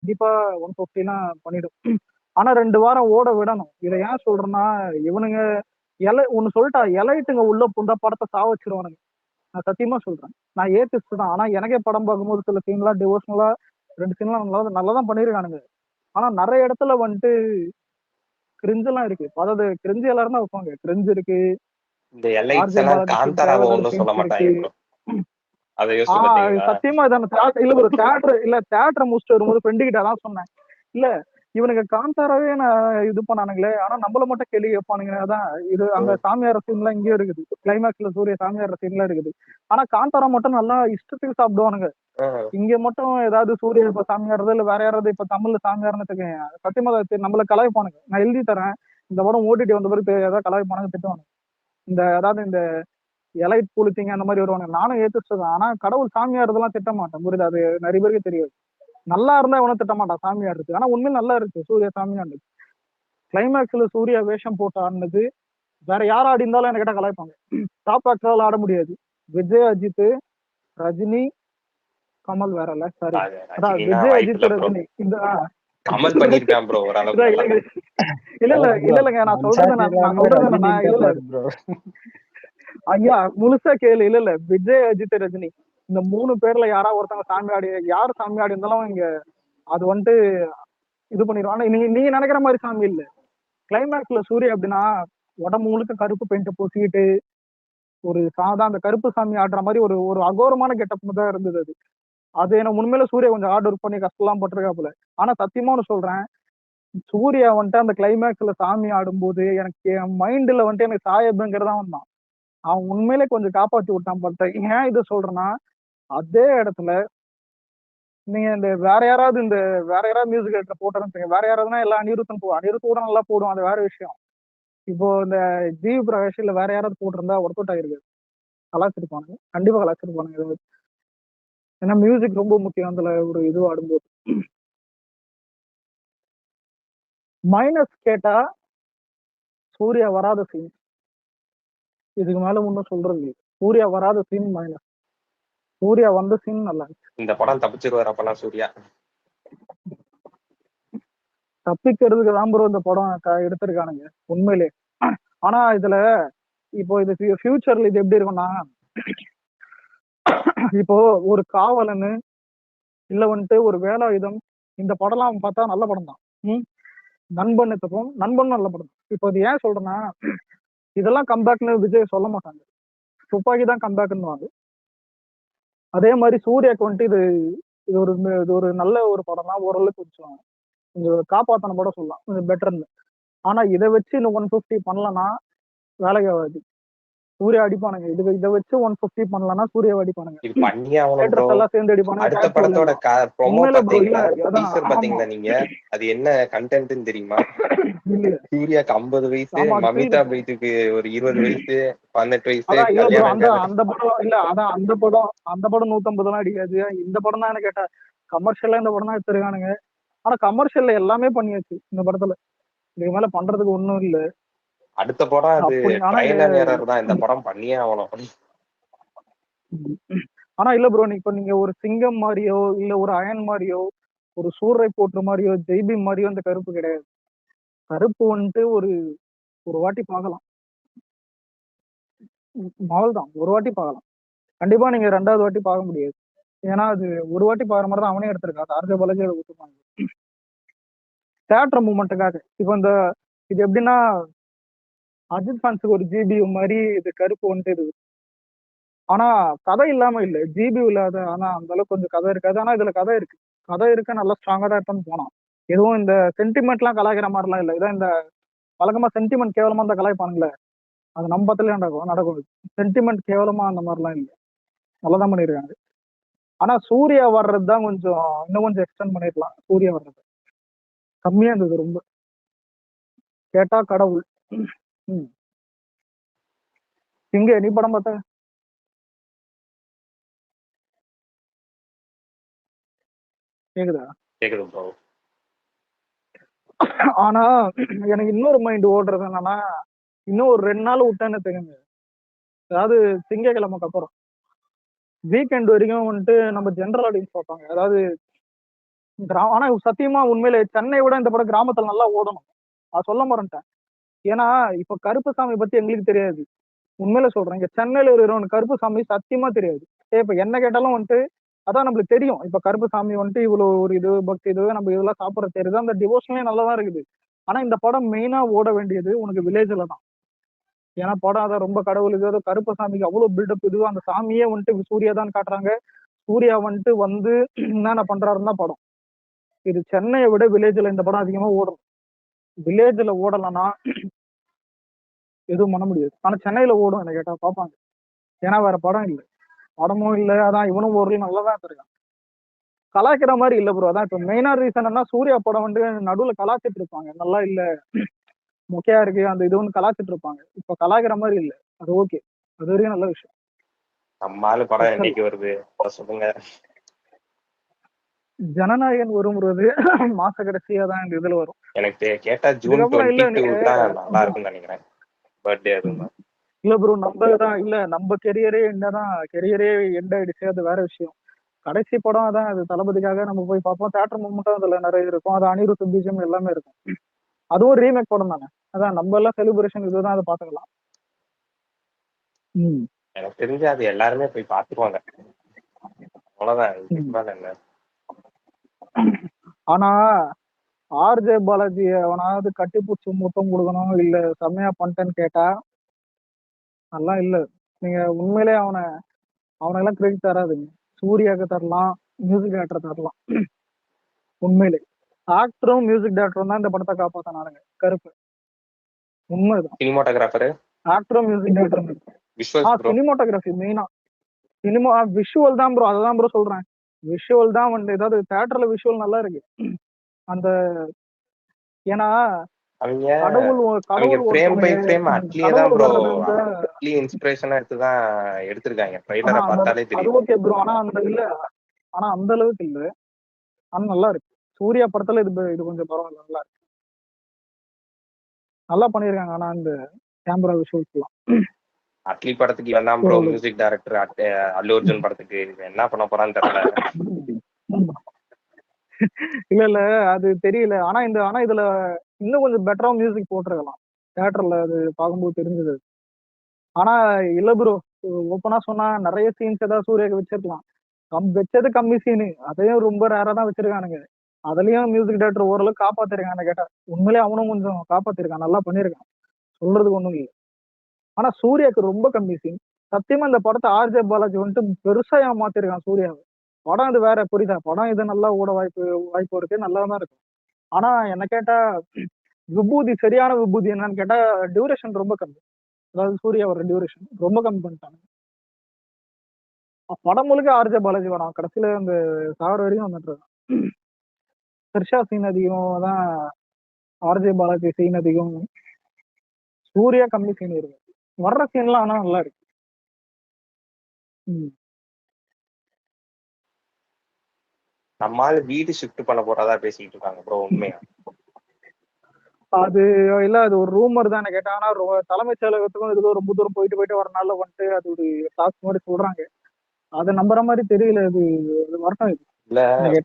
கண்டிப்பா 150லாம் பண்ணிடும். ஆனா 2 வாரம் ஓட விடணும். இத ஏன் சொல்றேன்னா, இவனுங்க ஒண்ணு சொல்லட்டா? எலைட்டுங்க உள்ள புகுந்தா படத்த சாவடிச்சுருவானுங்க. நான் சத்தியமா சொல்றேன். நான் ஏத்திஸ்ட் தான். ஆனா எனக்கே படம் பார்க்கும்போது சில சீன்லாம் டிவோஷனலா 2 சீன்லாம் நல்லா தான் பண்ணியிருக்கானுங்க. ஆனா நெறைய இடத்துல வந்துட்டு கிரிஞ்செல்லாம் இருக்கு. அதாவது கிரிஞ்சு எல்லாரும் தான் வைப்பாங்க. கிரிஞ்சு இருக்கு. இந்த எலைட்ஸ் ஆர்ஜே எல்லாம் பாலாஜி சீன் காந்தாராவை தேவையில்லாத ஒண்ணும் சொல்ல சீன்ஸ் இருக்கு. மாட்டாங்க ப்ரோ. அதை யோசிச்சு பாத்தீங்களா? சத்தியமா இதான இல்ல ஒரு தியேட்டர் முடிச்சுட்டு வரும்போது ஃப்ரெண்டு கிட்ட அதான் சொன்னேன். இல்ல இவனுங்க காந்தாராவே நான் இது பண்ணானுங்களே, ஆனா நம்மள மட்டும் கேள்வி கேட்பானுங்க. அதான் இது அங்க சாமியார் சீன்லாம் இங்கேயும் இருக்குது. கிளைமேக்ஸ்ல சூர்யா சாமியார் சீன்லாம் இருக்குது. ஆனா காந்தாரா மட்டும் நல்லா இஷ்டத்துக்கு சாப்பிடுவானுங்க. இங்க மட்டும் ஏதாவது சூர்யா இப்ப சாமியார் இல்ல வேற யாராவது இப்ப தமிழ்ல சாமியார்னு வச்சுக்கோங்க. சத்தியமா நம்மள கலாய்ப்பானுங்க. நான் எழுதி தரேன். இந்த படம் ஓடிடி வந்த பிறகு ஏதாவது கலாய்ப்பானுங்க திட்டுவானுங்க. அதாவது இந்த எலைட் புளிச்சிங்க அந்த மாதிரி வருவாங்க. நானும் ஏத்துச்சு தான். ஆனா கடவுள் சாமியார் இதெல்லாம் திட்ட மாட்டேன். புரியுது? அது நிறைய பேருக்கு தெரியாது. நல்லா இருந்தா எவனும் திட்ட மாட்டான் சாமியார் இருக்கு. ஆனா உண்மையில நல்லா இருக்கு சூர்யா சாமியார். கிளைமேக்ஸ்ல சூர்யா வேஷம் போட்டு ஆடினது வேற யார் ஆடி இருந்தாலும் என்ன கேட்டா கலாய்ப்பாங்க. டாப் ஆக்டரால் ஆட முடியாது. விஜய், அஜித், ரஜினி, கமல் வேற இல்ல. சாரி, அதான் விஜய், அஜித், ரஜினி. இந்த கமல் பண்ணிருக்கான் ப்ரோ ஓரளவுக்கு. இல்லங்க நான் சொல்றது என்னன்னா இல்ல ஐயா முழுசா கேளு. இல்ல விஜய், அஜித், ரஜினி இந்த 3 பேர்ல யாரா ஒருத்தவங்க சாமி ஆடி யார் சாமி ஆடி இருந்தாலும் இங்க அது வந்துட்டு இது பண்ணிடுவோம். ஆனா நீங்க நினைக்கிற மாதிரி சாமி இல்ல. கிளைமேக்ஸ்ல சூர்யா அப்படின்னா உடம்பு முழுக்க கருப்பு பெயிண்ட் பூசிக்கிட்டு ஒரு சாதா அந்த கருப்பு சாமி ஆடுற மாதிரி ஒரு ஒரு அகோரமான கெட்டப் தான் இருந்தது அது. அது எனக்கு உண்மையில சூர்யா கொஞ்சம் ஹார்ட் ஒர்க் பண்ணி கஷ்டம்லாம் பட்டிருக்காப்புல. ஆனா சத்தியமா ஒண்ணு சொல்றேன், சூர்யா வந்துட்டு அந்த கிளைமேக்ஸ்ல சாமி ஆடும்போது எனக்கு என் மைண்ட்ல வந்துட்டு எனக்கு சாயபுங்கிறதா வந்தான். அவன் உண்மையிலே கொஞ்சம் காப்பாத்தி விட்டான். பட் ஏன் இதை சொல்றேன்னா, அதே இடத்துல நீங்க வேற யாராவது மியூசிக் டேரக்டர் போட்டுறேன்னு வேற யாராவதுனா எல்லாம் அனிருத்தன் அனிருத் கூட நல்லா போடுவோம். அது வேற விஷயம். இப்போ இந்த ஜிவி பிரகாஷ் இல்ல வேற யாராவது போட்டிருந்தா ஒர்க் அவுட் ஆயிருக்கு. கலாச்சிருப்பானுங்க. கண்டிப்பா கலாச்சிருப்பானுங்க. ஏன்னா மியூசிக் ரொம்ப முக்கியம் அதுல ஒரு இது ஆடும்போது. மைனஸ் கேட்டா சூர்யா வராத சீன். இதுக்கு மேல ஒன்னும் சொல்றது இல்லை. சூர்யா வராத சீன் மைனஸ். சூர்யா வந்த சீன் நல்லா இருக்கு. இந்த படம் தப்பிச்சிருவாரு அப்பெல்லாம் சூர்யா. தப்பிக்கிறதுக்கு தான் ப்ரோ இந்த படம் எடுத்திருக்கானுங்க உண்மையிலே. ஆனா இதுல இப்போ இது ஃபியூச்சர்ல இது எப்படி இருக்கும்னா, இப்போ ஒரு காவலன்னு இல்ல வந்துட்டு ஒரு வேலாயுதம் இந்த படம்லாம் பார்த்தா நல்ல படம் தான். நண்பன் எடுத்துப்போம். நண்பன் நல்ல படம். இப்போ இது ஏன் சொல்றேன்னா, இதெல்லாம் கம்பேக்னு விஜய் சொல்ல மாட்டாங்க. துப்பாக்கி தான் கம்பேக்னுவாங்க. அதே மாதிரி சூர்யாக்கு வந்துட்டு இது ஒரு நல்ல ஒரு படம் தான். ஓரளவுக்கு கொஞ்சம் காப்பாத்தன படம் சொல்லலாம். கொஞ்சம் பெட்டர்னு. ஆனா இதை வச்சு இன்னும் 150 பண்ணலன்னா வேலைக்கு ஆகாது. சூர்யா அடிப்பானுங்க. இதை வச்சு 150 பண்ணலன்னா சூர்யா அடிப்பானுங்க. இது பண்ணியே ஆகணும் ப்ரோ. தேட்டர்ஸ் எல்லாம் சேர்ந்து அடிப்பானுங்க. அடுத்த படத்தோட ப்ரோமோ உண்மையில ப்ரோ இல்ல பாத்தீங்களா, அதான் டீசர் ஆமா பாத்தீங்களா நீங்க? அது என்ன கண்டென்ட்னு தெரியுமா? இல்ல சூர்யாக்கு 50 வயசு, ஆமா அது மமிதா பைஜுக்கு ஒரு 20 வயசு, 18 வயசு, அதான் இல்ல ப்ரோ கல்யாணம் அந்த படம் இல்ல அதான் அந்த படம் 150 எல்லாம் அடிக்காது. இந்த படம் தான் என்ன கேட்டா கமர்ஷியலா இந்த படம் தான் எடுத்திருக்கானுங்க. ஆனா கமர்ஷியல்ல எல்லாமே பண்ணியாச்சு இந்த படத்துல. இதுக்கு மேல பண்றதுக்கு ஒண்ணும் இல்ல. அடுத்த படம் அது அப்படி ஆனா ட்ரையல் எரர் தான். இந்த படம் பண்ணியே ஆகணும். ஆனா இல்ல ப்ரோ நீங்க ஒரு சிங்கம் மாதிரியோ இல்ல ஒரு அயன் மாதிரியோ ஒரு சூரை போற்று மாதிரியோ ஜெய்பி மாதிரியோ இந்த கருப்பு கிடையாது. கருப்பு வந்துட்டு ஒரு ஒரு வாட்டி பார்க்கலாம். தான் ஒரு வாட்டி பார்க்கலாம். கண்டிப்பா நீங்க 2வது வாட்டி பார்க்க முடியாது. ஏன்னா அது ஒரு வாட்டி பாக்குற மாதிரி தான் அவனே எடுத்திருக்கான். ஆர்ஜே பாலாஜி அதை ஒத்துப்பாங்க. தேட்டர் மூமெண்ட்டுக்காக. இப்போ இது எப்படின்னா அஜித் ஃபேன்ஸுக்கு ஒரு ஜிபி மாதிரி இது கருப்பு வந்துட்டு இருக்குது. ஆனா கதை இல்லாம இல்ல. ஜிபி இல்லாத ஆனா அந்த அளவுக்கு கொஞ்சம் கதை இருக்காது. ஆனா இதுல கதை இருக்கு. கதை இருக்க நல்லா ஸ்ட்ராங்கா தான் எடுத்துன்னு போனான். எதுவும் இந்த சென்டிமெண்ட் எல்லாம் கலாய்க்கிற மாதிரிலாம் இல்ல. இதான் இந்த வழக்கமா சென்டிமெண்ட் கேவலமா இந்த கலாய்ப்பானுங்களே, அது நம்ம பத்திலே நடக்கும். சென்டிமெண்ட் கேவலமா அந்த மாதிரிலாம் இல்ல. நல்லாதான் பண்ணிருக்காங்க. ஆனா சூர்யா வர்றதுதான் கொஞ்சம் இன்னும் கொஞ்சம் எக்ஸ்டெண்ட் பண்ணிருக்கலாம். சூர்யா வர்றது கம்மியா இருந்தது ரொம்ப. கேட்டா கடவுள். இங்க நீ படம் பார்த்த? கேக்குதா? கேக்குது ப்ரோ. ஆனா எனக்கு இன்னொரு மைண்ட் ஓடுறது என்னன்னா, இன்னும் ஒரு 2 நாள் விட்டேன்னு தெரியுங்க. அதாவது திங்கக்கிழமைக்கு அப்புறம் வீக்கெண்ட் வரைக்கும் வந்துட்டு நம்ம ஜென்ரல் ஆடியன்ஸ் பார்ப்பாங்க. அதாவது ஆனா சத்தியமா உண்மையிலே சென்னை விட இந்த படம் கிராமத்துல நல்லா ஓடணும். அது சொல்ல மறந்துட்டேன். ஏன்னா இப்ப கருப்புசாமி பத்தி எங்களுக்கு தெரியாது. உண்மையில சொல்றேன். இங்க சென்னையில இருக்கிறவன் கருப்புசாமி சத்தியமா தெரியாது. இப்ப என்ன கேட்டாலும் வந்துட்டு அதான் நம்மளுக்கு தெரியும். இப்ப கருப்புசாமி வந்துட்டு இவ்வளவு ஒரு இது பக்தி இது நம்ம இதெல்லாம் சாப்பிட தெரியுது. அந்த டிவோஷனே நல்லாதான் இருக்குது. ஆனா இந்த படம் மெயினா ஓட வேண்டியது உனக்கு வில்லேஜ்ல தான். ஏன்னா படம் அதான் ரொம்ப கடவுள் இது கருப்பசாமிக்கு அவ்வளவு பில்டப் இது அந்த சாமியே வந்துட்டு சூர்யா தான் காட்டுறாங்க. சூர்யா வந்துட்டு வந்து என்னென்ன பண்றாருன்னு தான் படம். இது சென்னையை விட வில்லேஜ்ல இந்த படம் அதிகமா ஓடும். வில்லேஜ்ல ஓடலன்னா எதுவும் பண்ண முடியாது. ஆனா சென்னையில ஓடும் என்ன கேட்டா பார்ப்பாங்க. ஏன்னா வேற படம் இல்லை. படமும் இல்லை. அதான் இவனும் ஒரு நல்லதான் இருக்கான். கலாய்க்கிற மாதிரி இல்ல ப்ரோ. அதான் இப்ப மெயினா ரீசன் என்ன சூர்யா படம் வந்து நடுவுல கலாச்சிட்டு இருப்பாங்க. நல்லா இல்ல மொக்கையா இருக்கு அந்த இது ஒன்று கலாச்சிட்டு இருப்பாங்க. இப்ப கலாய்க்கிற மாதிரி இல்ல. அது ஓகே. அது வரைக்கும் நல்ல விஷயம். நம்ம ஆளு படம் என்னைக்கு வருது சொல்லுங்க. ஜனநாயகன் வரும்ன்றது மாச கடைசியா தான் இந்த இதுல வரும். எனக்கு கேட்டா ஜூன் 22 தான் நல்லா இருக்கும்னு நினைக்கிறேன். பர்த்டே அதுதான். இல்ல ப்ரோ நம்ம தான் இல்ல நம்ம கெரியரே என்னதான் கெரியரே எண்ட் ஆயிடுச்சு. அது வேற விஷயம். கடைசி படம் அதான் அது தளபதிக்காக நம்ம போய் பார்ப்போம். தியேட்டர் மூமெண்ட்டும் அதுல நிறைய இருக்கும். அது அனிருத் பீஜம் எல்லாமே இருக்கும். அதுவும் ரீமேக் படம் தானே. அதான் நம்ம எல்லாம் செலிப்ரேஷன் இதுதான் அதை பாத்துக்கலாம். எனக்கு தெரிஞ்சு அது எல்லாருமே போய் பாத்துருவாங்க. அவ்வளவுதான் என்ன. ஆனா ஆர்ஜே பாலாஜி அவனாவது கட்டிப்பூச்சி முத்தம் கொடுக்கணும் இல்ல செம்மையா பண்ணிட்டேன்னு கேட்டா நல்லா இல்ல. நீங்க உண்மையிலே அவனெல்லாம் கிரெடிட் தராதுங்க. சூர்யாவுக்கு தரலாம், மியூசிக் டேரக்டர் தரலாம். உண்மையிலே ஆக்டரும் மியூசிக் டேரக்டரும் தான் இந்த படத்தை காப்பாத்தினானுங்க. கருப்பு உண்மைதான். சினிமாட்டோகிராஃபர் ஆக்டரும் மியூசிக் டேரக்டரும் சினிமாட்டோகிராஃபி மெயினா சினிமா விஷுவல் தான் ப்ரோ. அதான் ப்ரோ சொல்றேன். விஷுவல் தான் வந்து ஏதாவது தியேட்டர்ல விஷுவல் நல்லா இருக்கு. அந்த ஏன்னா எடுத்திருக்காங்க. ஆனா அந்த இல்ல ஆனா அந்த அளவுக்கு இல்ல. ஆனா நல்லா இருக்கு. சூர்யா படத்துல இது கொஞ்சம் பரவாயில்ல நல்லா இருக்கு. நல்லா பண்ணிருக்காங்க. ஆனா இந்த கேமரா விஷுவல்ஸ் எல்லாம் அட்லி படத்துக்கு வேண்டாம் ப்ரோ மியூசிக் டைரக்டர். அல்லு அர்ஜுன் படத்துக்கு என்ன பண்ண போறான்னு தெரியல. இல்ல அது தெரியல. ஆனா இதுல இன்னும் கொஞ்சம் பெட்டரா மியூசிக் போட்டிருக்கலாம். தியேட்டர்ல அது பார்க்கும்போது தெரிஞ்சது. ஆனா இல்ல ப்ரோ ஓப்பனா சொன்னா நிறைய சீன்ஸ் ஏதாவது சூர்யாக்கு வச்சிருக்கலாம். வச்சது கம்மி சீனு. அதையும் ரொம்ப ரேரா தான் வச்சிருக்கானுங்க. அதுலயும் மியூசிக் டைரக்டர் ஓரளவுக்கு காப்பாத்திருக்கான்னு கேட்டா உண்மையிலேயே அவனும் கொஞ்சம் காப்பாத்திருக்கான். நல்லா பண்ணிருக்கான். சொல்றதுக்கு ஒண்ணும் இல்லை. ஆனா சூர்யாக்கு ரொம்ப கம்மி சீன். சத்தியமா இந்த படத்தை ஆர்ஜே பாலாஜி வந்துட்டு பெருசா மாத்திருக்கான் சூர்யாவை. படம் இது வேற புரியுதா. படம் இது நல்லா ஓட வாய்ப்பு இருக்கு. நல்லா தான் இருக்கு. ஆனா என்ன கேட்டா விபூதி சரியான விபூதி என்னன்னு கேட்டா டியூரேஷன் ரொம்ப கம்மி. அதாவது சூர்யாவோட டியூரேஷன் ரொம்ப கம்மி பண்ணிட்டாங்க. படம் முழுக்க ஆர்ஜே பாலாஜி படம். கடைசியில அந்த சாகர வரைக்கும் வந்துட்டு இருக்கான். த்ரிஷா சீன் அதிகம் தான். ஆர்ஜே பாலாஜி சீன் அதிகம். சூர்யா கம்மி சீன் இருக்கு. வர்ற சீன்லாம் ஆனா நல்லா இருக்கு. நம்மால வீடு ஷிஃப்ட் பண்ண போறதா பேசிட்டு இருக்காங்க ப்ரோ. உண்மையா அது இல்ல அது ஒரு ரூமர் தான் கேட்டா. ஆனா தலைமைச் செயலகத்துக்கும் இதுக்கும் ரொம்ப தூரம் போயிட்டு வரனால வந்துட்டு அது ஒரு டாக்ஸ் மாதிரி சொல்றாங்க. அதை நம்புற மாதிரி தெரியல. அது வரட்டும். இது இல்ல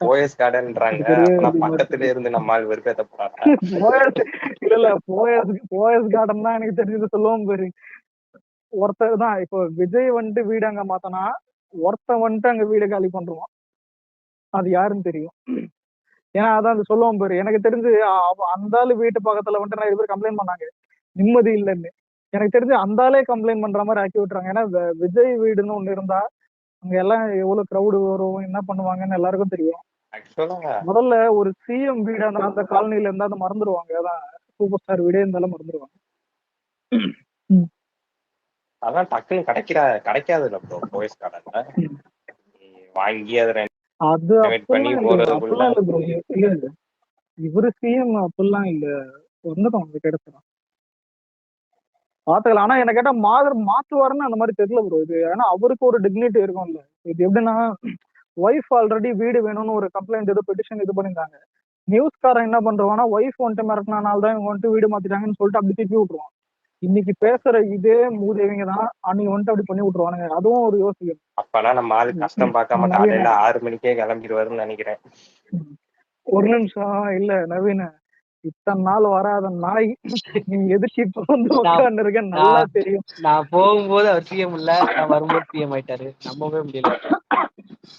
போயஸ் கார்டன்ன்றாங்க. பக்கத்துல இருந்து நம்மால் வெறுப்பேத்த போறாங்க. இல்ல போயஸ் கார்டன் தான் எனக்கு தெரிஞ்சது சொல்லுவோம் பேரு. ஒருத்தர் தான் இப்போ விஜய் வந்துட்டு வீடு அங்க மாத்தனா ஒருத்தன் வந்துட்டு அங்க வீடு காலி பண்றான். அது யாருன்னு தெரியும். ஏன்னா அதான் சொல்லுவோம் பேரு. எனக்கு தெரிஞ்சு அந்த ஆளு வீட்டு பக்கத்துல வந்துட்டு நிறைய பேர் கம்ப்ளைண்ட் பண்ணாங்க நிம்மதி இல்லைன்னு. எனக்கு தெரிஞ்சு அந்த ஆளே கம்ப்ளைண்ட் பண்ற மாதிரி ஆக்கி விட்டுறாங்க. ஏன்னா விஜய் வீடுன்னு ஒண்ணு இருந்தா அங்க எல்லாம் எவ்வளவு கிரௌடு வரும் என்ன பண்ணுவாங்கன்னு எல்லாருக்கும் தெரியும். முதல்ல ஒரு சிஎம் வீடு அந்த காலனில இருந்தா அதை மறந்துடுவாங்க. அதான் சூப்பர் ஸ்டார் வீடே இருந்தாலும் மறந்துடுவாங்க. அதான் டக்குன்னு கிடைக்காதுல்ல ப்ரோ போயஸ் கார்டன்ல. வாங்கி அது இவரு சிஎம் அப்படிலாம் இல்ல. வந்துடும் கிடைச்சிடும் பாத்துக்கலாம். ஆனா என்ன கேட்டா மாத்துவாருன்னு அந்த மாதிரி தெரியல ப்ரோ. இது ஏன்னா அவருக்கு ஒரு டிக்னிட்டி இருக்கும்ல. இது எப்படின்னா ஒய்ஃப் ஆல்ரெடி வீடு வேணும்னு ஒரு கம்ப்ளைண்ட் பெட்டிஷன் இது பண்ணிருந்தாங்க. நியூஸ்காரன் என்ன பண்றான்னா ஒய்ஃப் வந்துட்டு மிரட்டினால தான் இவங்க வந்துட்டு வீடு மாத்திட்டாங்கன்னு சொல்லிட்டு அப்படி திருப்பி விட்டுருவான். இன்னைக்கு பேசுற இதே மூதேவிங்க தான் அன்னைக்கு வந்துட்டு அப்படி பண்ணி விட்டுருவானுங்க. அதுவும் ஒரு யோசிக்கும். அப்பனா நம்ம ஆளு கஷ்டம் பார்க்காம காலையில 6 மணிக்கே கிளம்பிடுவாருன்னு நினைக்கிறேன். ஒரு நிமிஷம் இல்ல நவீன, இத்தனை நாள் வராத நாய் நீ எதுக்கு இப்ப வந்து உட்கார்ந்து இருக்க நல்லா நான் தெரியும். நான் போகும்போது அவர் சிஎம் இல்ல, நான் வரும்போது சிஎம் ஆயிட்டாரு. நம்பவே முடியல.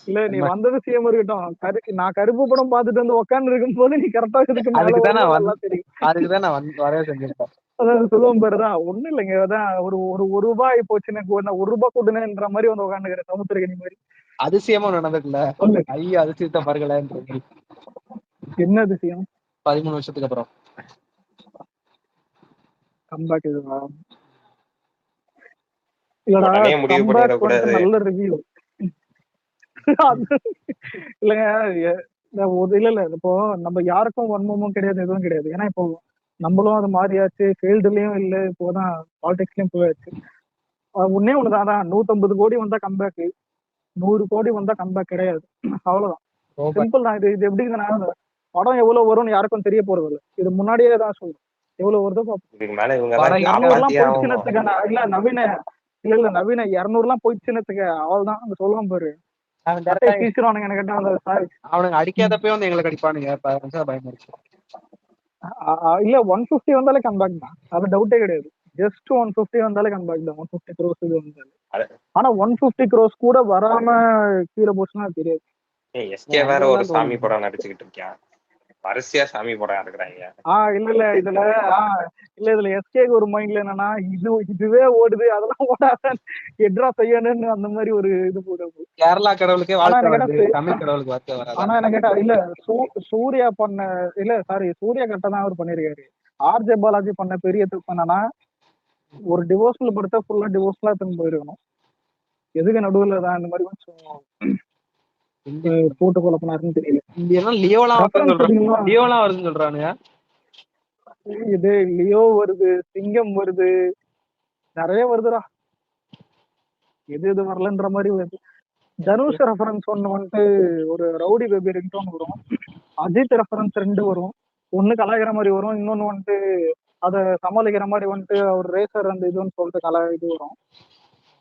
இல்ல நீ வந்தது சிஎம் இருக்கட்டும், நான் கருப்பு படம் பார்த்துட்டு வந்து உட்கார்ந்து இருக்கும் போது நீ கரெக்டா இதுக்கு மேல அதுக்குதான் நான் நல்லா தெரியும். அதுக்குதான் நான் வரவே செஞ்சிருப்பேன். அதான் சொல்லுவோம் பாருதான், ஒண்ணும் இல்லைங்க. அதான் ஒரு ரூபாய் போச்சுன்னு ஒரு ரூபாய் கொடுனேன்ற மாதிரி வந்து உட்காந்துக்கிற சமுத்திரகனி மாதிரி. அதிசயமா நடந்துக்கல. சொல்லு ஐயோ அதிசயத்தை பாருங்களேன்ற மாதிரி. என்ன அதிசயம்? 13 வருஷத்துக்கு அப்புறம் கம்பேக் இதுவா? இல்லடா, உடனே முடிவு கம்பேக் வந்து பண்ணிடக்கூடாது. நல்ல ரிவ்யூ இல்லங்க. இல்ல இப்போ நம்ம யாருக்கும் வன்மமும் கிடையாது, எதுவும் கிடையாது. ஏன்னா இப்போ நம்மளும் அது மாறியாச்சு, ஃபீல்டுலயும் இல்ல, இப்போதான் பாலிடிக்ஸ்லயும் போயாச்சு. ஒன்னே ஒண்ணுதான், 150 கோடி வந்தா கம்பேக், 100 கோடி வந்தா கம்பேக் கிடையாது. அவ்வளவுதான், சிம்பிள் தான். இது எப்படிங்கன்னா, படம் எவ்வளவு வரும்னு யாருக்கும் தெரிய போறது இல்லை. இது முன்னாடியே தான் சொல்றேன், எவ்வளவு வருதோ பார்ப்போம். இதுக்கு மேல இவங்க படம் தான் 200 எல்லாம் காப்பாத்தியே ஆகணும். போயிடுச்சுன்னு இல்ல நவீன, இல்ல நவீன 200 எல்லாம் போயிடுச்சுன்னு அவ்வளவுதான். அந்த சொல்லுவான் பாரு, கட்டையை பீசிடுவானுங்க. எனக்கு கேட்டா அந்த அவனுங்க அடிக்காதப்பே வந்து எங்களுக்கு அடிப்பானுங்க. பயமா இருக்கு. இல்ல 150 வந்தாலே கம்பேக் தான், அது டவுட்டே கிடையாது. ஜஸ்ட் 150 வந்தாலே கம்பேக் தான். 150 crores இது வந்தாலே. ஆனா 150 crores கூட வராம கீழே போச்சுன்னா தெரியாது. எஸ்கே வேற ஒரு சாமி படம் நடிச்சுக்கிட்டு இருக்கியா? வரிசையா சாமி படம் இருக்கிறாங்க. இல்ல இதுல எஸ்கேக்கு ஒரு மைண்ட்ல என்னன்னா, இதுவே ஓடுது, அதெல்லாம் ஓடாத எட்ரா செய்யணும்னு அந்த மாதிரி ஒரு இது போடுது. கேரளா கடவுளுக்கே வாழ்க்கை வருது, தமிழ் கடவுளுக்கு வாழ்க்கை வராது. ஆனா என்ன கேட்டா இல்ல, சூர்யா பண்ண இல்ல சாரி சூர்யா கரெக்டா தான் அவர் பண்ணிருக்காரு. ஆர்ஜே பாலாஜி பண்ண பெரிய தப்பு என்னன்னா, ஒரு டிவோர்ஸ்ல படுத்தா ஃபுல்லா டிவோர்ஸ்லாம் எடுத்துன்னு போயிருக்கணும். எதுக்கு நடுவுல தான் இந்த மாதிரி கொஞ்சம் போட்டு குழப்பினாருன்னு தெரியல. லியோலாம் வருதுன்னு சொல்றானுங்க. இது லியோ வருது, சிங்கம் வருது, நிறைய வருதுடா. எது வரலன்ற மாதிரி வருது. தனுஷ் ரெஃபரன்ஸ் ஒண்ணு வந்துட்டு ஒரு ரவுடி பேபி ரிங்டோன் வரும். அஜித் ரெஃபரன்ஸ் 2 வரும். ஒண்ணு கலாய்க்கிற மாதிரி வரும், இன்னொன்னு வந்துட்டு அதை சமாளிக்கிற மாதிரி வந்துட்டு அவர் ரேசர் அந்த இதுன்னு சொல்லிட்டு இது வரும்.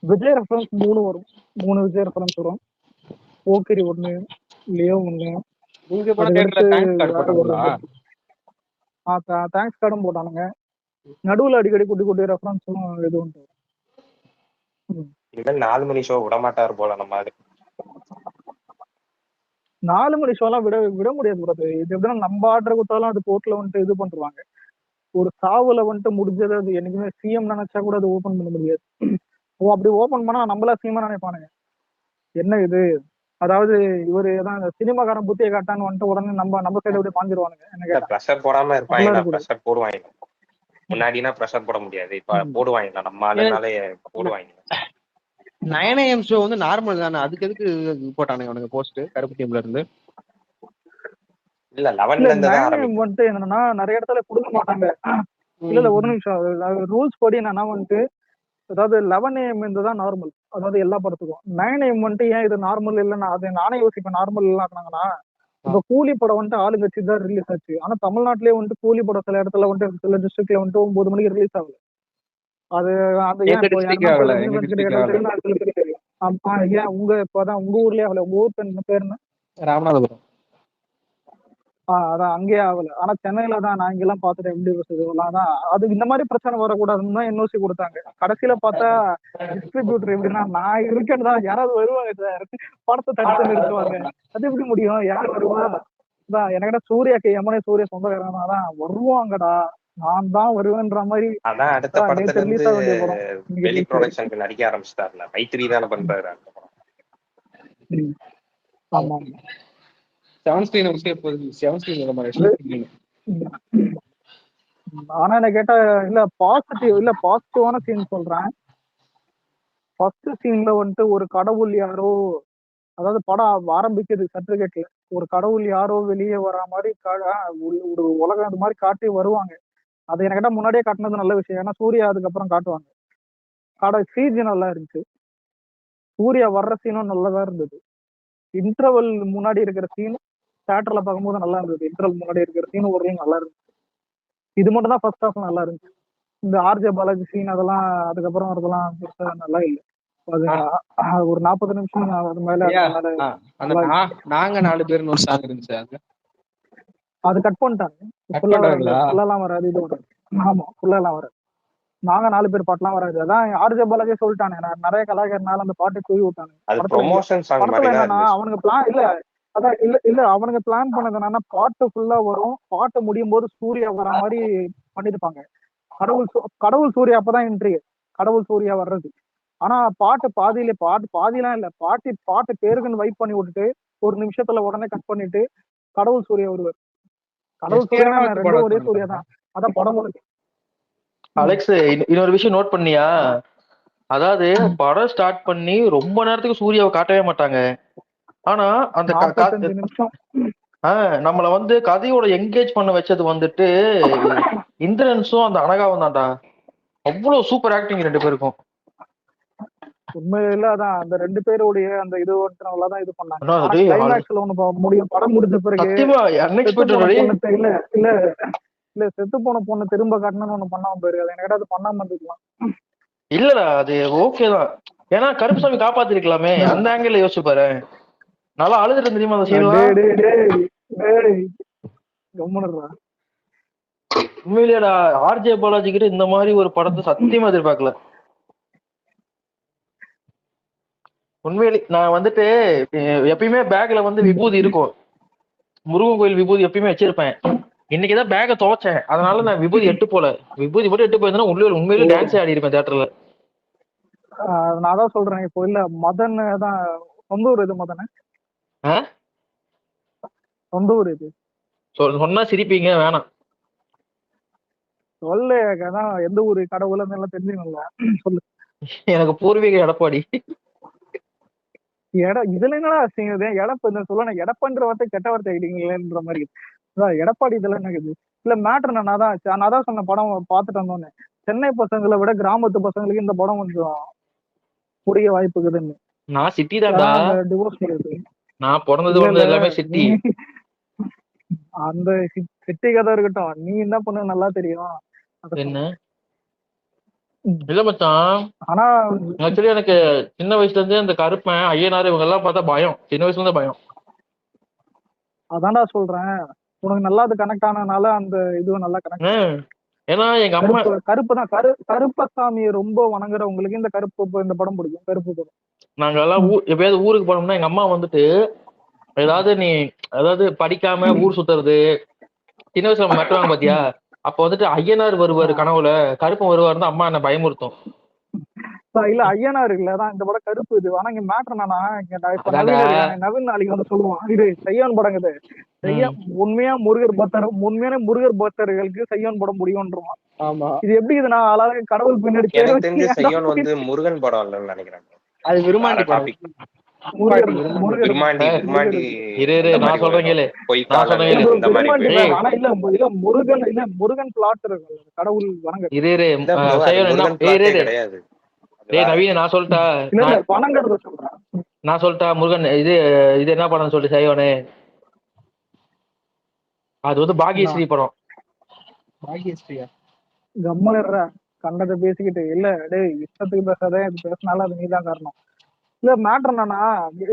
விஜய் ரெஃபரன்ஸ் 3 வரும். 3 விஜய் ரெஃபரன்ஸ் வரும். போக்கிரி 1, லியோ 1. தேங்க்ஸ் கார்டும் போட்டானுங்க. நடுவுல அடிக்கடி குட்டி குட்டி ரெஃபரன்ஸும் இது உண்டு. 4 மணி ஷோ விட மாட்டாரு போல நம்ம. 4 மணி ஷோலாம் விட முடியாது ப்ரோ. இது எப்படின்னா நம்ம ஆர்டர் கொடுத்தாலும் அது கோர்ட்ல வந்துட்டு இது பண்ணுவாங்க. ஒரு சாவுல வந்துட்டு முடிஞ்சது அது என்னைக்குமே சிஎம் நினைச்சா கூட அது ஓபன் பண்ண முடியாது. அப்படி ஓபன் பண்ணா நம்மளா சிஎம் நினைப்பானுங்க. என்ன இது, அதாவது இவரு தான் சினிமாக்காரன் புத்தியை காட்டான்னு வந்துட்டு உடனே நம்ம சைடு அப்படியே பாஞ்சிருவானுங்க. என்ன ப்ரெஷர் போடாம இருப்பாங்க, ப்ரெஷர் போடுவாங்க. முன்னாடினா ப்ரெஷர் போட முடியாது, இப்ப போடுவாங்க. நம்ம ஆளுனாலே போடுவாங்க. 9am ஷோ வந்து நார்மல் தானே, அதுக்கு எதுக்கு போட்டானுங்க அவனுக்கு போஸ்ட் கருப்பு டீம்ல இருந்து? இல்ல 11ல இருந்து தான் ஆரம்பிக்கும். வந்துட்டு என்னன்னா நிறைய இடத்துல கொடுக்க மாட்டாங்க. இல்ல ஒரு நிமிஷம், ரூல்ஸ் படி என்னன்னா வந்துட்டு, அதாவது 11am தான் நார்மல், அதாவது எல்லா படத்துக்கும். 9am வந்துட்டு ஏன் இது நார்மல் இல்லைன்னா, அது நானே யோசிப்பேன். நார்மல் இல்லைன்னாங்கன்னா, இப்ப கூலி படம் வந்துட்டு ஆளுங்கட்சி தான் ரிலீஸ் ஆச்சு. ஆனா தமிழ்நாட்டிலேயே வந்துட்டு கூலி படம் சில இடத்துல வந்துட்டு சில டிஸ்ட்ரிக்ட்ல வந்துட்டு 9 மணிக்கு ரிலீஸ் ஆகல. அது அந்த ஏன் ஏன் உங்க இப்பதான் உங்க ஊர்லயே ஆகல? உங்க ஊர் பேர் என்ன? ராமநாதபுரம். அதான் அங்கேயே ஆகல. ஆனா சென்னையில தான் நான் இங்கெல்லாம் பாத்துட்டேன். எப்படி அதான் அது இந்த மாதிரி பிரச்சனை வரக்கூடாதுன்னு தான் என்ஓசி கொடுத்தாங்க. கடைசியில பார்த்தா டிஸ்ட்ரிபியூட்டர் எப்படின்னா, நான் இருக்கேன்னு தான், யாராவது வருவாங்க சார் படத்தை தடுத்து நிறுத்துவாங்க. அது எப்படி முடியும்? யார் வருவா? அதான் எனக்கிட்ட சூர்யாக்கு எமனே சூர்யா சொந்தக்காரன் தான் வருவாங்கடா, நான் தான் வருவேன்ற மாதிரி. அதான் அடுத்த படத்துல இருந்து வெளி ப்ரொடக்ஷனுக்கு நடிக்க ஆரம்பிச்சிட்டாருல. மைத்ரி தானே பண்றாரு அந்த படம். ஆமா, 7 ஸ்கிரீன் ஓகே போகுது. 7 ஸ்கிரீன். ஆனா என்ன கேட்டா இல்ல பாசிட்டிவான சீன் சொல்றேன். ஃபர்ஸ்ட் சீன்ல வந்துட்டு ஒரு கடவுள் யாரோ, அதாவது படம் ஆரம்பிக்குது சர்டிபிகேட்ல ஒரு கடவுள் யாரோ வெளியே வரா மாதிரி ஒரு உலகம் அது மாதிரி காட்டி வருவாங்க. அது என்கிட்ட முன்னாடியே காட்டினது நல்ல விஷயம். ஏன்னா சூர்யா அதுக்கப்புறம் காட்டுவாங்க. சிஜி நல்லா இருந்துச்சு. சூர்யா வர்ற சீனும் நல்லதா இருந்தது. இன்டர்வல் முன்னாடி இருக்கிற சீன் தியேட்டர்ல பார்க்கும்போது நல்லா இருந்தது. இன்டர்வல் முன்னாடி இருக்கிற சீன் ஒரு நல்லா இருந்துச்சு. இது மட்டும் தான் ஃபர்ஸ்ட் ஹாஃப் நல்லா இருந்துச்சு. இந்த ஆர்ஜே பாலாஜி சீன் அதெல்லாம் அதுக்கப்புறம் வரதெல்லாம் பெருசா நல்லா இல்லை. ஒரு 40 நிமிஷம் அது மேல நாங்க 4 பேர்னு ஒரு சாங் இருந்துச்சு. அது கட் பண்ணிட்டாங்க. கட் ஃபுல்லா வராது, பண்றாங்களா? ஃபுல்லாலாம் வராது, இது வராது. ஆமா, ஃபுல்லாலாம் வராது. நாங்க 4 பேர் பாட்டுலாம் வராது. அதான் ஆர்ஜே பாலாஜி சொல்லிட்டானே, நான் நிறைய கலாய்க்கிறனால அந்த பாட்டை தூவி விட்டாங்க அது படத்துல. ப்ரொமோஷன் சாங் படத்துல மாதிரி தான் என்னன்னா இருந்துச்சு. அவனுக்கு பிளான் இல்ல, அதான் இல்ல இல்ல அவனுக்கு பிளான் பண்ணது என்னன்னா பாட்டு ஃபுல்லா வரும், பாட்டு முடியும் போது சூர்யா வர மாதிரி பண்ணிருப்பாங்க. கடவுள் சூர்யா அப்பதான் என்ட்ரி, கடவுள் சூர்யா வர்றது. ஆனா பாட்டு பாதிலாம் இல்ல, பாட்டு பேருக்குன்னு வைப் பண்ணி விட்டுட்டு 1 நிமிஷத்துல உடனே கட் பண்ணிட்டு கடவுள் சூர்யா வருவார். கடவுள் சூர்யா ரெண்டும் ஒரே சூர்யா தான். அதான் படம் முழுக்க. அலெக்ஸ், இன்னொரு விஷயம் நோட் பண்ணியா? அதாவது படம் ஸ்டார்ட் பண்ணி ரொம்ப நேரத்துக்கு சூர்யாவை காட்டவே மாட்டாங்க. ஆனா அந்த 45 நிமிஷம் நம்மள வந்து கதையோட என்கேஜ் பண்ண வச்சது வந்துட்டு இந்திரன்ஸும் அந்த அனகாவும் தான்டா. அவ்வளவு சூப்பர் ஆக்டிங் 2 பேருக்கும். உண்மையில அதான் அந்த 2 பேருடைய அந்த இது ஒன்றதான் இது பண்ணாங்க. அண்ணா, ஆனா டேய், கிளைமேக்ஸ்ல ஒண்ணு முடியும், படம் முடிஞ்ச பிறகு சத்தியமா செத்து அன்எக்ஸ்பெக்டட். போன பொண்ணு இல்ல இல்ல இல்ல செத்து போன பொண்ணு திரும்ப காட்டணும்னு ஒண்ணு பண்ணாம போயிரு. அது எனக்கு அது பண்ணாம இருந்துக்கலாம். இல்லடா, அது ஓகே தான். ஏன்னா கருப்புசாமி காப்பாத்திருக்கலாமே, அந்த ஆங்கிள் யோசிச்சு பாரு. நல்லா அழுதுட்டு தெரியுமா அந்த சீன்லாம். கம்முனுடா. உண்மையிலேடா, ஆர்ஜே பாலாஜி கிட்ட இந்த மாதிரி ஒரு படத்தை சத்தியமா எதிர்பார்க்கல. உண்மையிலே நான் வந்துட்டு எப்பயுமே பேக்ல வந்து விபூதி இருக்கும், முருகன் கோயில் விபூதி எப்பயுமே வச்சிருப்பேன். இன்னைக்குதான் பேக்கை துவைச்சேன், அதனால நான் விபூதி விபூதி மட்டும் எட்டு போயிருந்தேன்னா உண்மையிலே டான்ஸே ஆடி இருப்பேன் தியேட்டர்ல. நான் தான் சொல்றேன், இப்போ இல்ல மதன் தான் சொந்த ஊர். இது மதன் சொந்த ஊர். இது சொன்னா சிரிப்பீங்க, வேணாம் சொல்லு. அதான் எந்த ஊரு, கடவுள் எல்லாம் தெரிஞ்சுக்கணும்ல, சொல்லு. எனக்கு பூர்வீக எடப்பாடி. இதுல என்னடா அசிங்க, எடப்ப சொல்ல எடப்பன்ற வார்த்தை கெட்ட வார்த்தை ஆகிட்டீங்களேன்ற மாதிரி. எடப்பாடி இதெல்லாம் எனக்கு இல்ல மேட்ரு. நான் தான் சொன்ன படம் பார்த்துட்டு வந்தோன்னே, சென்னை பசங்களை விட கிராமத்து பசங்களுக்கு இந்த படம் கொஞ்சம் புரிய வாய்ப்பு இருக்குதுன்னு. நான் சிட்டி தான்டா, டிவோர்ஸ் நான் பிறந்தது எல்லாமே சிட்டி. அந்த சிட்டி கதை இருக்கட்டும், நீ என்ன பண்ண நல்லா தெரியும். என்ன இல்ல மச்சான், ஆனா ஆக்சுவலி எனக்கு சின்ன வயசுல இருந்தே இந்த கருப்பன் ஐயனார் இவங்க எல்லாம் பார்த்தா பயம், சின்ன வயசுல இருந்தே பயம். அதான்டா சொல்றேன், உனக்கு நல்லா அது கனெக்ட் ஆனதுனால அந்த இதுவும் நல்லா கனெக்ட். ஏன்னா எங்க அம்மா கருப்பு தான், கருப்பசாமியை ரொம்ப வணங்குறவங்களுக்கு இந்த கருப்பு இந்த படம் பிடிக்கும். கருப்பு படம் நாங்க எல்லாம் எப்பயாவது ஊருக்கு போனோம்னா எங்க அம்மா வந்துட்டு அதாவது படிக்காம ஊர் சுத்துறது, சின்ன வயசுல மெட்டுவாங்க பாத்தியா, அப்ப வந்துட்டு ஐயனார் வருவாரு கனவுல, கருப்பன் வருவாருன்னு அம்மா என்ன பயமுறுத்தும். இல்ல ஐயனார் இல்லதான் இந்த படம் கருப்பு. இது ஆனா இங்க மேட்டர் என்னன்னா, நவீன் நாளைக்கு வந்து சொல்லுவான், இது செய்யான் படம் இது. உண்மையான முருகர் பக்தர்களுக்கு செய்யான் படம் முடியும்ன்றான். ஆமா, இது எப்படி இது நான் அழகாக கடவுள் பின்னாடி தெரிஞ்சு செய்யான் வந்து முருகன் படம் இல்லைன்னு நினைக்கிறேன். அது விரும்மாண்டி டாபிக். முருகன் பிளாட் இருக்கு, கடவுள் வணங்க. நான் சொல்லிட்டா முருகன் இது என்ன படம் சொல்லிட்டு செய்வானே, அது வந்து பாகியஸ்ரீ படம். பாகியஸ்ரீயா? கம்மனர்ரா, கண்டதை பேசிக்கிட்டு இல்ல டேய், இஷ்டத்துக்கு பேசாதே, பேசினாலும் அது நீதான் காரணம். இல்ல மேட்டர் என்னன்னா,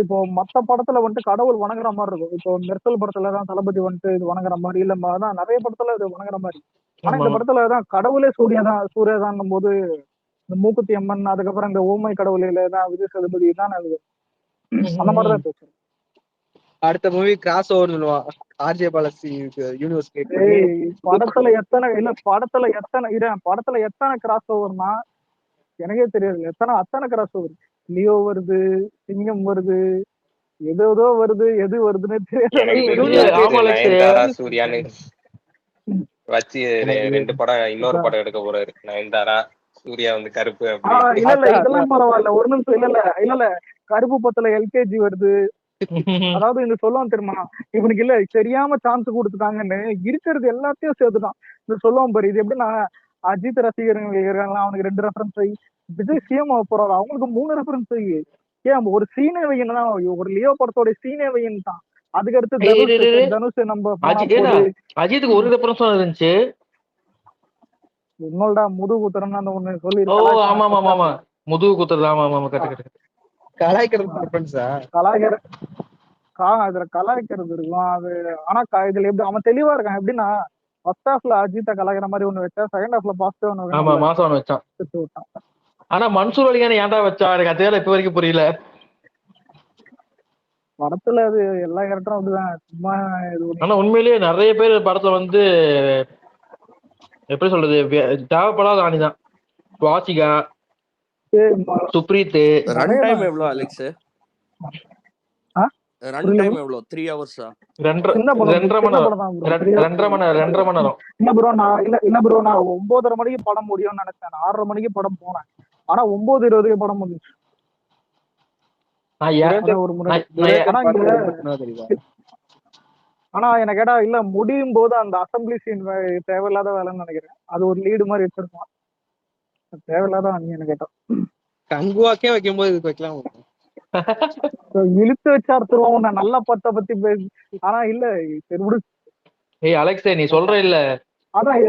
இப்போ மத்த படத்துல வந்துட்டு கடவுள் வணங்குற மாதிரி இருக்கும். இப்போ மெர்சல் படத்துலதான் தளபதி வந்துட்டு இது வணங்குற மாதிரி, இல்ல அதான் நிறைய படத்துல இது வணங்குற மாதிரி. ஆனா இந்த படத்துலதான் கடவுளே சூர்யாதான் போது இந்த மூக்குத்தி அம்மன், அதுக்கப்புறம் இந்த ஓமை கடவுளில தான் விஜய் சேதுபதி தான் அந்த மாதிரிதான் பேசுறேன். அடுத்த மூவி கிராஸ் ஓவர் சொல்லுவான் ஆர்ஜே பாலாஜி யூனிவர்ஸ். படத்துல எத்தனை கிராஸ் ஓவர்னா எனக்கே தெரியாது. அத்தனை கிராஸ் ஓவர். லியோ வருது, சிங்கம் வருது, ஏதோ வருது, எது வருதுன்னு தெரியாது. சூர்யான்னு வச்சு 2 படம் இன்னொரு படம் எடுக்க போறாரு நயன்தாரா, சூர்யா வந்து கருப்பு. இல்ல இதெல்லாம் பரவாயில்ல, ஒரு நிமிஷம். இல்ல கருப்பு பத்துல எல்கேஜி வருது. அதாவது இந்த சொல்லுவான் தெரியுமா, இவனுக்கு இல்ல தெரியாம சான்ஸ் கொடுத்துட்டாங்கன்னு இருக்கிறது எல்லாத்தையும் சேர்த்துட்டான். இந்த சொல்லுவான் பாரு, இது எப்படின்னா அஜித் ரசிகர்கள் இருக்காங்களா, அவனுக்கு 2 ரெஃபரன்ஸ், விஜய் சிஎம் போறாரு அவங்களுக்கு 3 ரெஃபரன்ஸ். ஏன் ஒரு சீனே வையன் தான், ஒரு லியோ படத்தோட சீனே வையன் தான். அதுக்கு அடுத்து தனுஷ் நம்ம அஜித்துக்கு ஒரு ரெஃபரன்ஸ் இருந்துச்சு. உன்னோட முதுகு குத்துறன்னு அந்த ஒண்ணு சொல்லி, முதுகு குத்துறது. ஆமா கரெக்ட். கலாய்க்கிறது ரெஃபரன்ஸா? இதுல கலாய்க்கிறது இருக்கும் அது. ஆனா இதுல எப்படி அவன் தெளிவா இருக்கான் எப்படின்னா, ஃபர்ஸ்ட் ஹாஃப்ல அஜித்தை கலாய்க்கிற மாதிரி ஒண்ணு வச்சா, செகண்ட் ஹாஃப்ல பாசிட்டிவ் ஆமா மாசம் வச்சான். வச்சு விட்டான். ஆனா மன்சூர் அலிகான் ஏன்டா வச்சா எனக்கு அதே இப்ப வரைக்கும் புரியல. படத்துல அது எல்லா கேரக்டரும் அப்படிதான் சும்மா இது ஆனா உண்மையிலேயே நிறைய பேர் படத்துல வந்து எப்படி சொல்றது தேவைப்படாத ஆணிதான். வாசிகா, சுப்ரீத். ரன் டைம் எவ்வளவு அலெக்ஸ்? ஆ? ரன் டைம் எவ்வளவு? 3 hours 2.5 மணி நேரம். 2.5 மணி நேரம். இல்ல ப்ரோ நான் 9:30 மணிக்கு படம் முடியும்னு நினைச்சேன். 6:30 மணிக்கு படம் போனேன். ஆனா 9:20 படம் முடிஞ்சு. ஆனா என்ன கேட்டா இல்ல முடியும் போது அந்த அசம்பிளி சீன் தேவையில்லாத வேலைன்னு நினைக்கிறேன். அது ஒரு லீடு மாதிரி வச்சிருப்பான். தேவையில்லாத என்ன கேட்டா கங்குவாக்கே வைக்கும் போது இதுக்கு வைக்கலாம். இழுத்து வச்சு அறுத்துருவோம். நான் நல்லா பத்தி பேசு. ஆனா இல்ல ஏய் அலெக்ஸே நீ சொல்ற இல்ல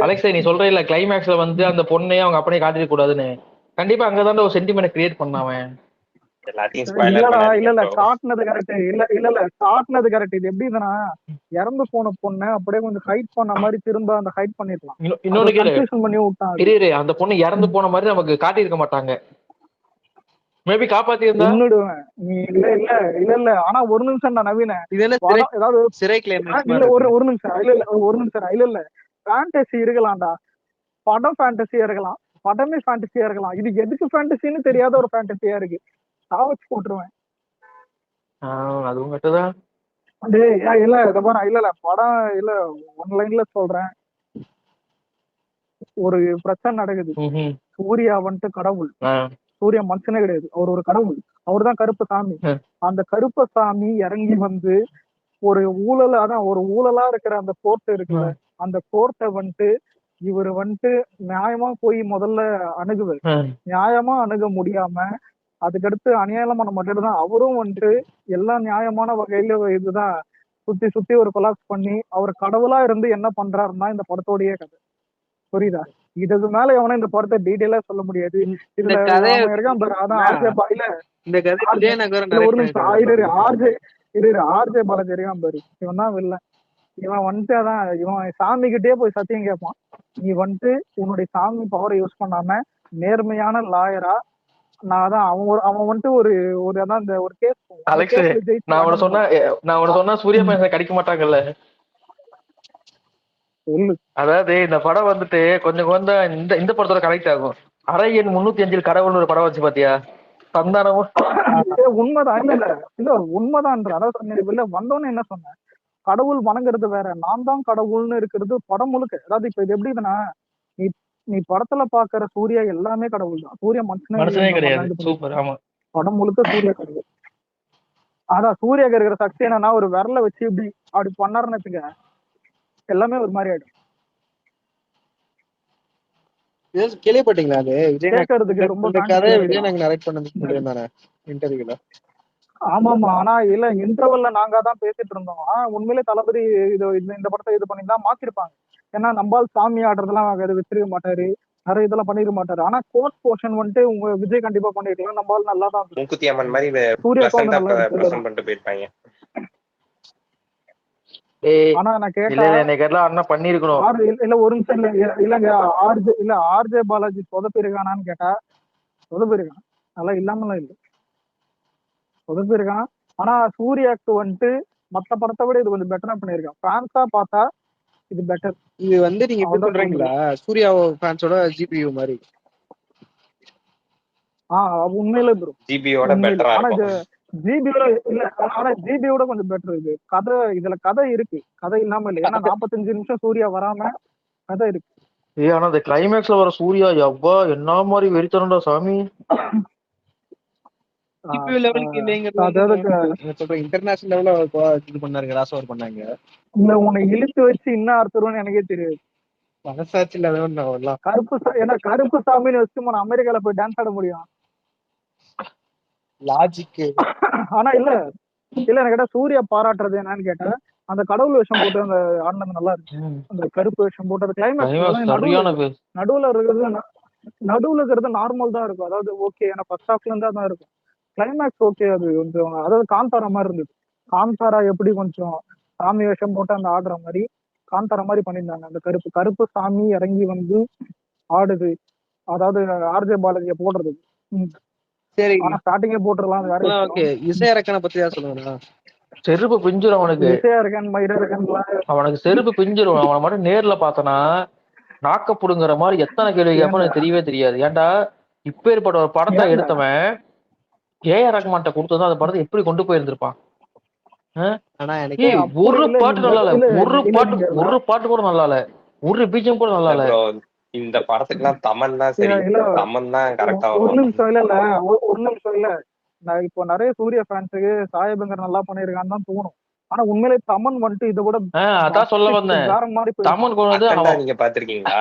அலெக்ஸே நீ சொல்ற இல்ல கிளைமேக்ஸ்ல வந்து அந்த பொண்ணையே அவங்க அப்படியே காட்டிட கூடாதுன்னு. கண்டிப்பா அங்கதான் ஒரு சென்டிமெண்ட் கிரியேட் பண்ணாவன். இல்ல காட்டுனது கரெக்ட். இல்ல காட்டுனது கரெக்ட். இது எப்படி இருந்தனா இறந்து போன பொண்ணு அப்படியே கொஞ்சம் ஹைட் பண்ண மாதிரி திரும்ப அந்த ஹைட் பண்ணிடலாம். இன்னொன்னு கன்ஃபியூஷன் பண்ணி விட்டான். இரு அந்த பொண்ணு இறந்து போன மாதிரி நமக்கு காட்டியிருக்க மாட்டாங்க. மேபி காப்பாத்தி இருந்தா கொன்னுடுவேன். நீ இல்ல ஆனா ஒரு நிமிஷம் நான் நவீன ஏதாவது சிறை இல்ல ஒரு நிமிஷம் இல்ல ஃபேண்டசி இருக்கலாம்டா. படம் ஃபேண்டசியா இருக்கலாம், படமே ஃபேண்டசியா இருக்கலாம். இது எதுக்கு ஃபேண்டசின்னு தெரியாத ஒரு ஃபேண்டசியா இருக்கு. சாவச்சு போட்டுருவேன். அதுவும் கரெக்டுதான். இல்ல இத பாரு இல்ல படம் இல்ல ஒன்லைன்ல சொல்றேன். ஒரு பிரச்சனை நடக்குது. சூர்யா வந்துட்டு கடவுள். சூர்யா மனுஷனே கிடையாது, அவர் ஒரு கடவுள். அவர் தான் கருப்பு சாமி. அந்த கருப்ப சாமி இறங்கி வந்து ஒரு ஊழல் அதான் ஒரு ஊழலா இருக்கிற அந்த கோர்ட் இருக்குல்ல, அந்த கோர்ட்டை வந்துட்டு இவர் வந்துட்டு நியாயமா போய் முதல்ல அணுகுவார். நியாயமா அணுக முடியாம அதுக்கடுத்து அநியாயமான மட்டும் தான் அவரும் வந்துட்டு எல்லா நியாயமான வகையில இதுதான் சுத்தி ஒரு கொலாப்ஸ் பண்ணி அவர் கடவுளா இருந்து என்ன பண்றாருன்னா இந்த படத்தோடைய கதை. புரியுதா? இதுக்கு மேல எவனும் இந்த படத்தை டீடைலா சொல்ல முடியாது. இதுல இருக்கான் பாரு, அதான் ஒரு நிமிஷம் ஆர்ஜே பாலாஜி இருக்கான் பாரு, இவன் தான் வில்ல. இவன் வந்துட்டு அதான் இவன் சாமி கிட்டே போய் சத்தியம் கேட்பான். நீ வந்துட்டு உன்னுடைய சாமி பவரை யூஸ் பண்ணாம நேர்மையான லாயரா நான் தான் அவன் வந்துட்டு ஒரு அதான் இந்த ஒரு கேஸ் நான் சொன்னா சூர்யா பையன் கிடைக்க மாட்டாங்கல்ல. அதாவது இந்த படம் வந்துட்டு கொஞ்சம் இந்த படத்தோட கனெக்ட் ஆகும். அரை எண் 305 கடவுள்னு ஒரு படம் வச்சு பாத்தியா? சந்தானமும் உண்மைதான். இல்ல உண்மைதான். அதாவது வந்தோன்னு என்ன சொன்னேன், கடவுள் வணங்குறது வேற, நான் தான் கடவுள்னு இருக்கிறது படம் முழுக்க. அதாவது இப்ப இது எப்படின்னா நீ படத்துல பாக்குற சூர்யா எல்லாமே கடவுள் தான். சூர்யா மனுஷனே கிடையாது. படம் முழுக்க சூர்யா கடவுள். அதான் சூர்யாக்கு இருக்கிற சக்தி என்னன்னா ஒரு விரல வச்சு இப்படி அப்படி பண்ணாருன்னு வச்சுக்க எல்லாமே ஒரு மாதிரி ஆயிடும். கேள்விப்பட்டீங்களா? அது விஜய் ரொம்ப நரேட் பண்ணது இன்டர்வியூல. ஆமாமா. ஆனா இல்ல இன்டர்வல்ல நாங்க தான் பேசிட்டு இருந்தோம். உண்மையிலே தளபதி இந்த படத்தை இது பண்ணிதான் மாத்திருப்பாங்க. ஏன்னா நம்பால் சாமி ஆடுறதெல்லாம் வச்சிருக்க மாட்டாரு, நிறைய இதெல்லாம் பண்ணிருக்க மாட்டாரு. ஆனா கோர்ட் போர்ஷன் வந்துட்டு உங்க விஜய் கண்டிப்பா பண்ணிருக்கலாம். நம்பால் நல்லா தான் மூக்குத்தி அம்மன் மாதிரி சூர்யா பண்ணிட்டு போயிருப்பாங்க. ஆனா நான் கேட்டேன் பண்ணிருக்கணும். இல்ல ஒரு நிமிஷம் இல்லங்க ஆர்ஜே பாலாஜி சொதப்பிருக்கானான்னு கேட்டா சொதப்பிருக்கான். அதெல்லாம் இல்லாமலாம் இல்ல, சொதப்பிருக்கான். ஆனா சூர்யாக்கு வந்துட்டு மத்த படத்தை விட இது கொஞ்சம் பெட்டரா பண்ணிருக்கான். ஃபேன்ஸா பார்த்தா இது பெட்டர். இது நீங்க எப்படி சொல்றீங்களா? சூர்யா ஃபேன்ஸோட ஜிபியு மாதிரி. உண்மையிலே ப்ரோ ஜிபியோட பெட்டரா இருக்கும். ஜிபியோட இல்ல, ஆனா ஜிபியோட கொஞ்சம் பெட்டர். இது கதை, இதுல கதை இருக்கு, கதை இல்லாம இல்ல. ஏன்னா 45 நிமிஷம் சூர்யா வராம கதை இருக்கு. ஆனா அந்த கிளைமேக்ஸ்ல வர சூர்யா எவ்வா என்ன மாதிரி வெறித்தனடா சாமி. இன்டர்நேஷனல் லெவல்ல இது பண்ணாருங்க, ராசவர் பண்ணாங்க. இல்ல உன்னை இழுத்து வச்சு இன்னும் அர்த்தம்னு எனக்கே தெரியாது. மனசாட்சி இல்லாத கருப்பு சாமின்னு வச்சு அமெரிக்கால போய் டான்ஸ் ஆட முடியும் லாஜிக். ஆனா இல்ல எனக்கு கேட்டா சூர்யா பாராட்டுறது என்னன்னு கேட்டா அந்த கடவுள் வேஷம் போட்டு அந்த ஆடினது நல்லா இருக்கு. அந்த கருப்பு வேஷம் போட்டு அந்த கிளைமேக்ஸ் நடுவுல இருக்கிறது நார்மல் தான் இருக்கும். அதாவது ஓகே, ஏன்னா ஃபர்ஸ்ட் ஹாஃப்ல இருந்தா தான் இருக்கும். கிளைமேக்ஸ் ஓகே, அது கொஞ்சம் அதாவது காந்தார மாதிரி இருந்தது. காந்தாரா எப்படி கொஞ்சம் சாமி வேஷம் போட்டு அந்த ஆடுற மாதிரி காந்தாரா மாதிரி பண்ணியிருந்தாங்க. அந்த கருப்பு கருப்பு சாமி இறங்கி வந்து ஆடுது, அதாவது ஆர்ஜே பாலாஜியை போடுறது. சரி ஆனா ஸ்டார்டிங்கே போட்டுடலாம், அது வேற விஷயம். ஓகே. இசையரக்கனை பத்தி தான் சொல்லுங்கண்ணா. செருப்பு பிஞ்சிரும் அவனுக்கு. இசையா இருக்கேன் மயிரா இருக்கேன்லாம் அவனுக்கு செருப்பு பிஞ்சிரும். அவனை மட்டும் நேர்ல பார்த்தனா நாக்கப்புடுங்கிற மாதிரி எத்தனை கேள்வி கேட்பான்னு எனக்கு தெரியவே தெரியாது. ஏன்டா இப்பேற்பட்ட ஒரு படத்தை ஏன்டா? எடுத்தவன் ஏஆர் ரஹ்மான்ட்ட கொடுத்ததும் அந்த படத்தை எப்படி கொண்டு போயிருந்திருப்பான்? ஆனா எனக்கு ஏய், அப்படி ஒரு இல்ல, பாட்டு இல்ல, நல்லா இல்ல, இல்ல, ஒரு இல்ல, பாட்டு இல்ல, ஒரு பாட்டு கூட நல்லா இல்ல, ஒரு பீஜம் கூட நல்லா இல்ல. bro, இந்த படத்துக்குலாம் தமன் தான் சரி, இல்ல, தமன் தான் கரெக்டா ஒரு வரும். நிமிஷம் இல்ல இல்ல ஒரு நிமிஷம் இல்ல. நான் இப்போ நிறைய சூர்யா ஃபேன்ஸுக்கு சாயபங்கர் நல்லா பண்ணிருக்கான்னு தான் தோணும். ஆனா உண்மையிலே தமன் வந்துட்டு இதை விட அதான் சொல்ல வந்தேன். வேற மாதிரி போயிருக்கு. தமன் கொண்டு வந்து அக்கண்டா அவன் நீங்க பாத்திருக்கீங்களா?